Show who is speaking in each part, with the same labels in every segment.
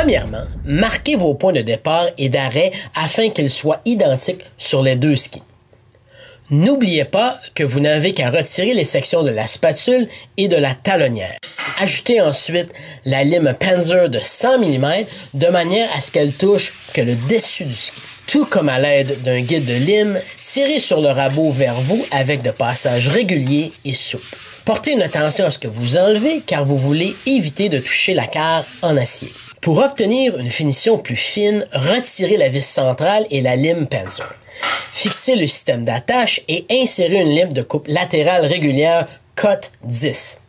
Speaker 1: Premièrement, marquez vos points de départ et d'arrêt afin qu'ils soient identiques sur les deux skis. N'oubliez pas que vous n'avez qu'à retirer les sections de la spatule et de la talonnière. Ajoutez ensuite la lime Panzer de 100 mm de manière à ce qu'elle touche que le dessus du ski. Tout comme à l'aide d'un guide de lime, tirez sur le rabot vers vous avec de passages réguliers et souples. Portez une attention à ce que vous enlevez car vous voulez éviter de toucher la carre en acier. Pour obtenir une finition plus fine, retirez la vis centrale et la lime Panzer. Fixez le système d'attache et insérez une lime de coupe latérale régulière Cut 10.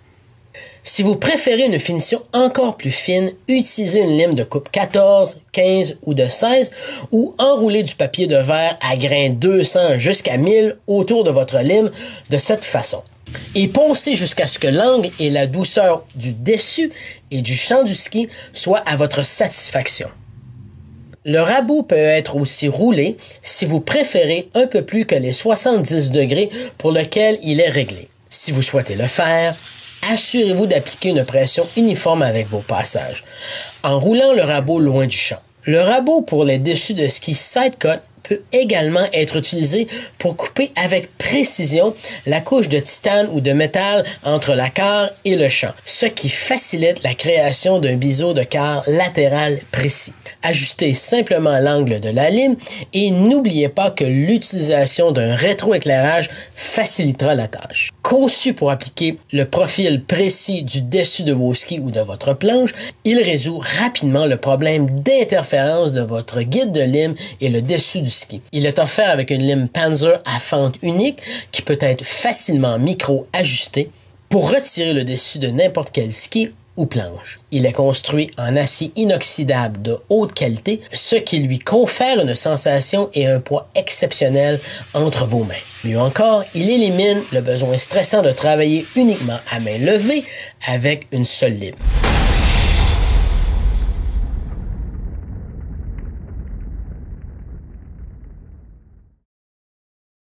Speaker 1: Si vous préférez une finition encore plus fine, utilisez une lime de coupe 14, 15 ou de 16 ou enroulez du papier de verre à grains 200 jusqu'à 1000 autour de votre lime de cette façon. Et poncez jusqu'à ce que l'angle et la douceur du dessus et du champ du ski soient à votre satisfaction. Le rabot peut être aussi roulé si vous préférez un peu plus que les 70 degrés pour lequel il est réglé. Si vous souhaitez le faire, assurez-vous d'appliquer une pression uniforme avec vos passages, en roulant le rabot loin du champ. Le rabot pour les dessus de ski side cut peut également être utilisé pour couper avec précision la couche de titane ou de métal entre la carre et le champ, ce qui facilite la création d'un biseau de carre latéral précis. Ajustez simplement l'angle de la lime et n'oubliez pas que l'utilisation d'un rétroéclairage facilitera la tâche. Conçu pour appliquer le profil précis du dessus de vos skis ou de votre planche, il résout rapidement le problème d'interférence de votre guide de lime et le dessus du ski. Il est offert avec une lime Panzer à fente unique qui peut être facilement micro-ajustée pour retirer le dessus de n'importe quel ski ou planche. Il est construit en acier inoxydable de haute qualité, ce qui lui confère une sensation et un poids exceptionnel entre vos mains. Mieux encore, il élimine le besoin stressant de travailler uniquement à main levée avec une seule lime.